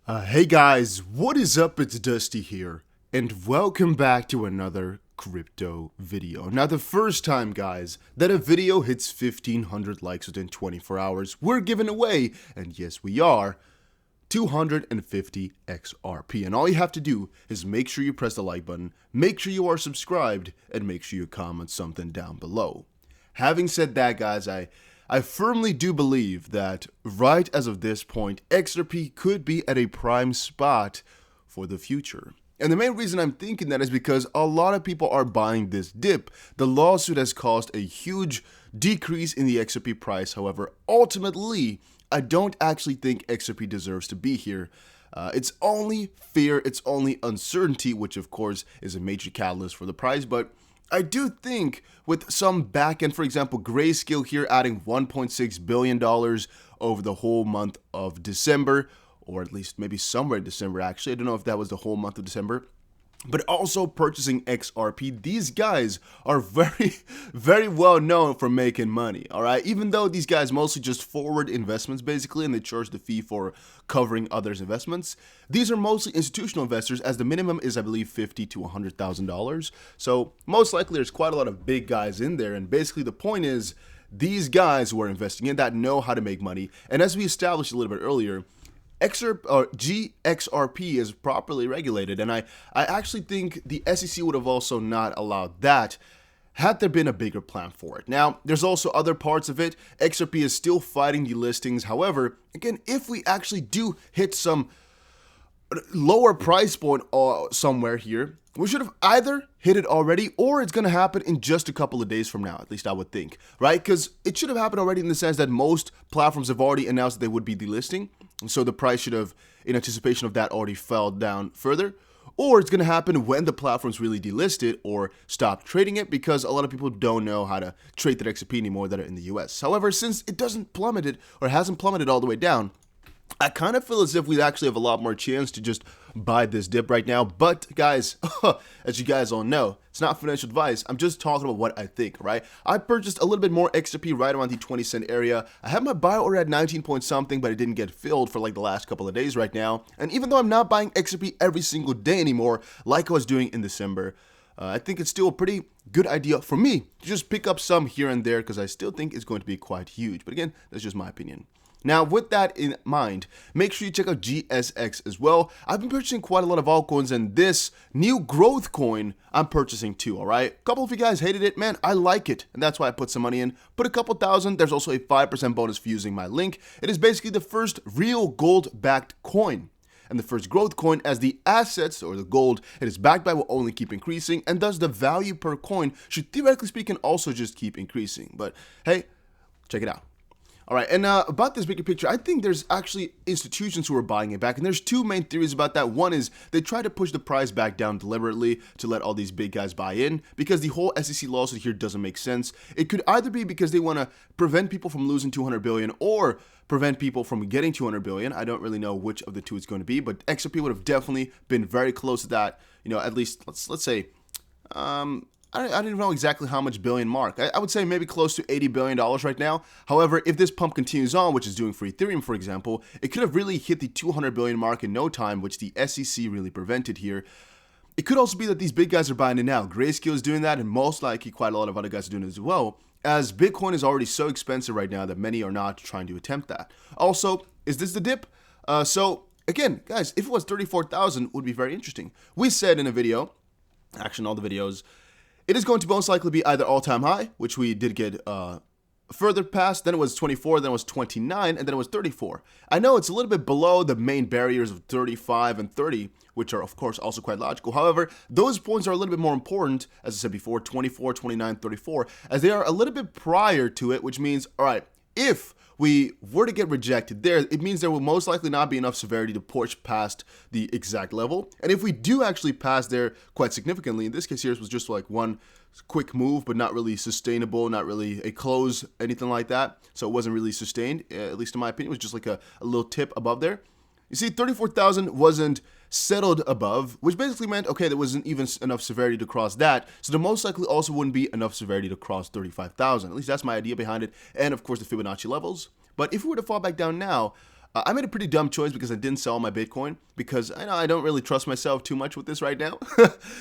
Hey guys, what is up? It's Dusty here, and welcome back to another crypto video. Now, the first time, guys, that a video hits 1,500 likes within 24 hours, we're giving away, and yes, we are, 250 XRP. And all you have to do is make sure you press the like button, make sure you are subscribed, and make sure you comment something down below. Having said that, guys, I firmly do believe that right as of this point, XRP could be at a prime spot for the future. And the main reason I'm thinking that is because a lot of people are buying this dip. The lawsuit has caused a huge decrease in the XRP price. However, ultimately, I don't actually think XRP deserves to be here. It's only fear, it's only uncertainty, which of course is a major catalyst for the price, but I do think with some backend, for example, Grayscale here adding $1.6 billion over the whole month of December, or at least maybe somewhere in December actually. I don't know if that was the whole month of December. But also purchasing XRP, these guys are very well known for making money, all right? Even though these guys mostly just forward investments basically, and they charge the fee for covering others' investments, these are mostly institutional investors, as the minimum is, I believe, $50,000 to $100,000. So most likely there's quite a lot of big guys in there, and basically the point is these guys who are investing in that know how to make money. And as we established a little bit earlier, GXRP is properly regulated, and I actually think the SEC would have also not allowed that had there been a bigger plan for it. Now, there's also other parts of it. XRP is still fighting delistings. However, again, if we actually do hit some lower price point somewhere here, we should have either hit it already, or it's going to happen in just a couple of days from now, at least I would think, right? Because it should have happened already in the sense that most platforms have already announced that they would be delisting, so the price should have, in anticipation of that, already fell down further. Or it's going to happen when the platforms really delist it or stop trading it, because a lot of people don't know how to trade that XRP anymore that are in the US. However, since it doesn't plummeted or hasn't plummeted all the way down, I kind of feel as if we actually have a lot more chance to just buy this dip right now. But guys, as you guys all know, it's not financial advice. I'm just talking about what I think, right? I purchased a little bit more XRP right around the 20 cent area. I have my buy order at 19 point something, but it didn't get filled for like the last couple of days right now. And even though I'm not buying XRP every single day anymore, like I was doing in December, I think it's still a pretty good idea for me to just pick up some here and there, because I still think it's going to be quite huge. But again, that's just my opinion. Now, with that in mind, make sure you check out GSX as well. I've been purchasing quite a lot of altcoins, and this new growth coin I'm purchasing too, all right? A couple of you guys hated it. Man, I like it, and that's why I put some money in. Put a couple thousand. There's also a 5% bonus for using my link. It is basically the first real gold-backed coin, and the first growth coin, as the assets or the gold it is backed by will only keep increasing, and thus the value per coin should, theoretically speaking, also just keep increasing. But hey, check it out. All right, and about this bigger picture, I think there's actually institutions who are buying it back, and there's two main theories about that. One is they try to push the price back down deliberately to let all these big guys buy in, because the whole SEC lawsuit here doesn't make sense. It could either be because they want to prevent people from losing 200 billion, or prevent people from getting 200 billion. I don't really know which of the two it's going to be, but XRP would have definitely been very close to that. You know, at least let's say, I don't even know exactly how much billion mark. I would say maybe close to $80 billion right now. However, if this pump continues on, which is doing for Ethereum, for example, it could have really hit the 200 billion mark in no time, which the SEC really prevented here. It could also be that these big guys are buying it now. Grayscale is doing that, and most likely quite a lot of other guys are doing it as well, as Bitcoin is already so expensive right now that many are not trying to attempt that. Also, is this the dip? So again, guys, if it was 34,000, it would be very interesting. We said in a video, actually in all the videos, it is going to most likely be either all-time high, which we did get further past, then it was 24, then it was 29, and then it was 34. I know it's a little bit below the main barriers of 35 and 30, which are of course also quite logical. However, those points are a little bit more important, as I said before, 24, 29, 34, as they are a little bit prior to it, which means, all right, if we were to get rejected there, it means there will most likely not be enough severity to push past the exact level. And if we do actually pass there quite significantly, in this case here, it was just like one quick move, but not really sustainable, not really a close, anything like that. So it wasn't really sustained, at least in my opinion. It was just like a little tip above there. You see, 34,000 wasn't settled above, which basically meant, okay, there wasn't even enough severity to cross that, so there most likely also wouldn't be enough severity to cross 35,000. At least that's my idea behind it, and of course the Fibonacci levels. But if we were to fall back down now, I made a pretty dumb choice because I didn't sell my Bitcoin because I know I don't really trust myself too much with this right now.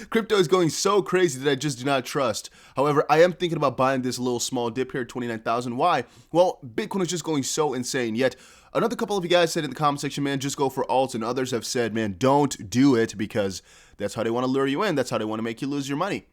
Crypto is going so crazy that I just do not trust. However, I am thinking about buying this little small dip here, 29,000. Why? Well, Bitcoin is just going so insane. Yet, another couple of you guys said in the comment section, man, just go for alts. And others have said, man, don't do it because that's how they want to lure you in. That's how they want to make you lose your money.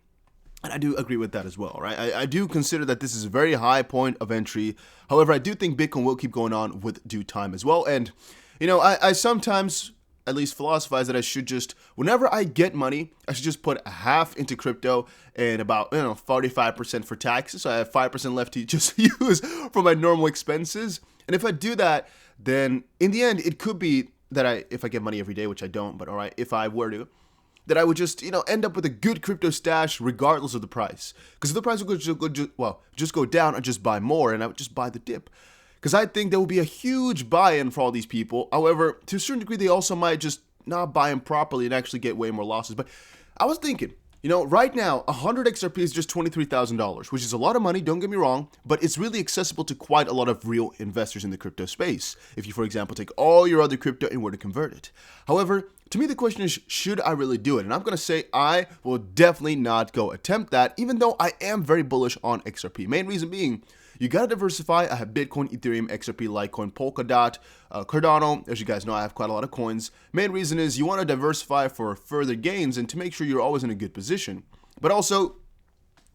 And I do agree with that as well, right? I do consider that this is a very high point of entry. However, I do think Bitcoin will keep going on with due time as well. And, you know, I sometimes at least philosophize that I should just, whenever I get money, I should just put a half into crypto and about, 45% for taxes. So I have 5% left to just use for my normal expenses. And if I do that, then in the end, it could be that if I get money every day, which I don't, but all right, if I were to, that I would just, end up with a good crypto stash regardless of the price. Because if the price would just go down, I'd just buy more and I would just buy the dip. Because I think there will be a huge buy-in for all these people. However, to a certain degree, they also might just not buy them properly and actually get way more losses. But I was thinking, right now, 100 XRP is just $23,000, which is a lot of money, don't get me wrong, but it's really accessible to quite a lot of real investors in the crypto space. If you, for example, take all your other crypto and were to convert it. However, to me, the question is, should I really do it? And I'm going to say I will definitely not go attempt that, even though I am very bullish on XRP. Main reason being, you got to diversify. I have Bitcoin, Ethereum, XRP, Litecoin, Polkadot, Cardano. As you guys know, I have quite a lot of coins. Main reason is you want to diversify for further gains and to make sure you're always in a good position. But also,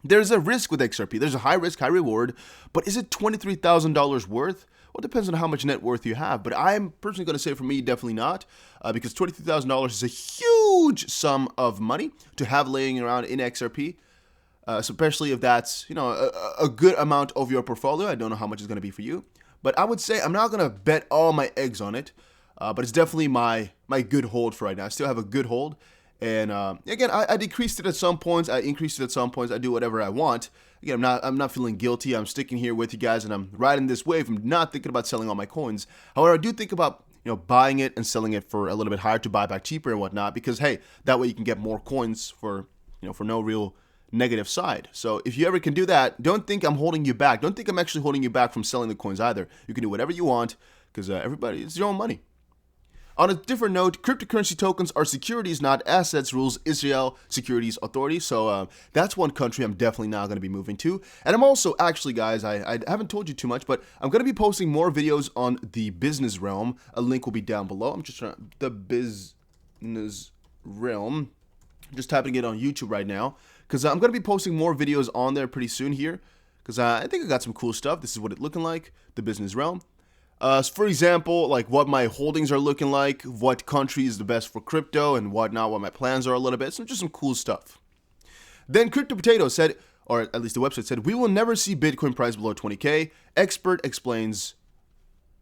there's a risk with XRP. There's a high risk, high reward. But is it $23,000 worth? Well, it depends on how much net worth you have. But I'm personally going to say for me, definitely not. Because $23,000 is a huge sum of money to have laying around in XRP. Especially if that's, a good amount of your portfolio. I don't know how much it's going to be for you. But I would say I'm not going to bet all my eggs on it. But it's definitely my good hold for right now. I still have a good hold. And again, I decreased it at some points. I increased it at some points. I do whatever I want. Again, I'm not feeling guilty. I'm sticking here with you guys. And I'm riding this wave. I'm not thinking about selling all my coins. However, I do think about buying it and selling it for a little bit higher to buy back cheaper and whatnot. Because, hey, that way you can get more coins for no real negative side. So if you ever can do that, don't think I'm holding you back. Don't think I'm actually holding you back from selling the coins either. You can do whatever you want because it's your own money. On a different note, cryptocurrency tokens are securities, not assets, rules Israel Securities Authority. So that's one country I'm definitely not going to be moving to. And I'm also, actually, guys, I haven't told you too much, but I'm going to be posting more videos on the business realm. A link will be down below. I'm just trying the business realm. I'm just typing it on YouTube right now. Because I'm going to be posting more videos on there pretty soon here. Because I think I got some cool stuff. This is what it's looking like. The business realm. For example, like what my holdings are looking like. What country is the best for crypto and whatnot. What my plans are a little bit. So just some cool stuff. Then Crypto Potato said, or at least the website said, we will never see Bitcoin price below 20K. Expert explains,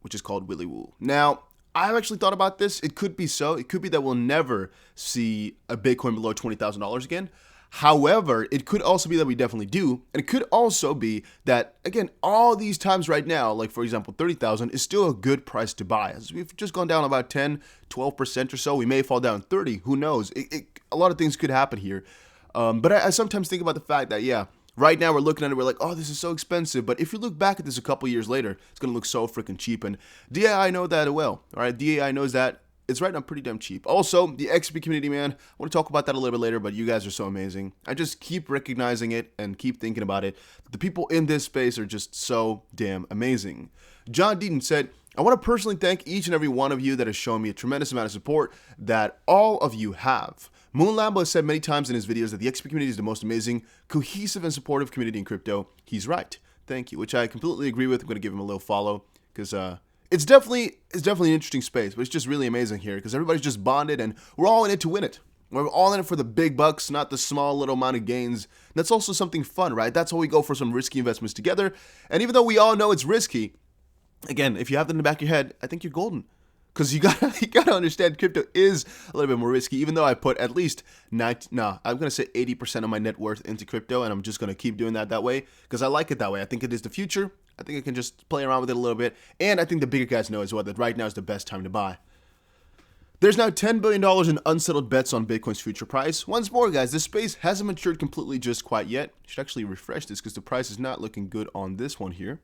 which is called Willy Woo. Now, I've actually thought about this. It could be so. It could be that we'll never see a Bitcoin below $20,000 again. However, it could also be that we definitely do. And it could also be that, again, all these times right now, like for example, 30,000 is still a good price to buy. As we've just gone down about 10, 12% or so. We may fall down 30. Who knows? A lot of things could happen here. But I sometimes think about the fact that, yeah, right now we're looking at it, we're like, oh, this is so expensive. But if you look back at this a couple years later, it's going to look so freaking cheap. And DAI know that well. All right, DAI knows that. It's right now pretty damn cheap. Also, the XRP community, man, I want to talk about that a little bit later, but you guys are so amazing. I just keep recognizing it and keep thinking about it. The people in this space are just so damn amazing. John Deaton said, I want to personally thank each and every one of you that has shown me a tremendous amount of support that all of you have. Moon Lambo has said many times in his videos that the XRP community is the most amazing, cohesive, and supportive community in crypto. He's right. Thank you, which I completely agree with. I'm going to give him a little follow because, it's definitely an interesting space, but it's just really amazing here because everybody's just bonded and we're all in it to win it. We're all in it for the big bucks, not the small little amount of gains. And that's also something fun, right? That's why we go for some risky investments together. And even though we all know it's risky, again, if you have that in the back of your head, I think you're golden. Because you gotta understand crypto is a little bit more risky, even though I put at least I'm gonna say 80% of my net worth into crypto, and I'm just gonna keep doing that way because I like it that way. I think it is the future. I think I can just play around with it a little bit. And I think the bigger guys know as well that right now is the best time to buy. There's now $10 billion in unsettled bets on Bitcoin's future price. Once more, guys, this space hasn't matured completely just quite yet. I should actually refresh this because the price is not looking good on this one here.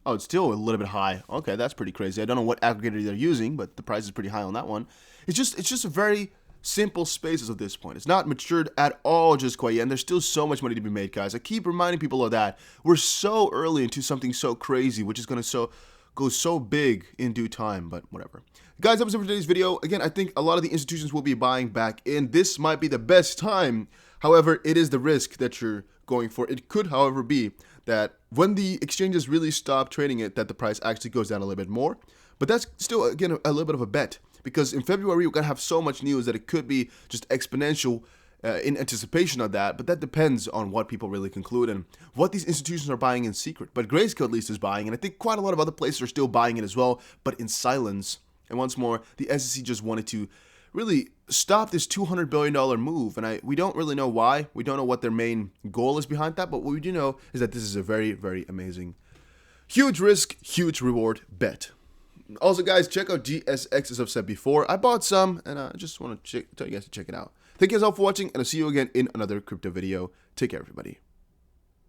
Oh, it's still a little bit high. Okay, that's pretty crazy. I don't know what aggregator they're using, but the price is pretty high on that one. It's just a very simple spaces at this point. It's not matured at all just quite yet, and there's still so much money to be made, guys. I keep reminding people of that. We're so early into something so crazy, which is going to go so big in due time, but whatever. Guys, that was it for today's video. Again, I think a lot of the institutions will be buying back in. This might be the best time. However, it is the risk that you're going for. It could, however, be that when the exchanges really stop trading it, that the price actually goes down a little bit more. But that's still, again, a little bit of a bet. Because in February, we're going to have so much news that it could be just exponential in anticipation of that. But that depends on what people really conclude and what these institutions are buying in secret. But Grayscale at least is buying, and I think quite a lot of other places are still buying it as well, but in silence. And once more, the SEC just wanted to really stop this $200 billion move. And we don't really know why. We don't know what their main goal is behind that. But what we do know is that this is a very, very amazing, huge risk, huge reward bet. Also, guys, check out GSX, as I've said before. I bought some, and I just want to tell you guys to check it out. Thank you guys all for watching, and I'll see you again in another crypto video. Take care, everybody.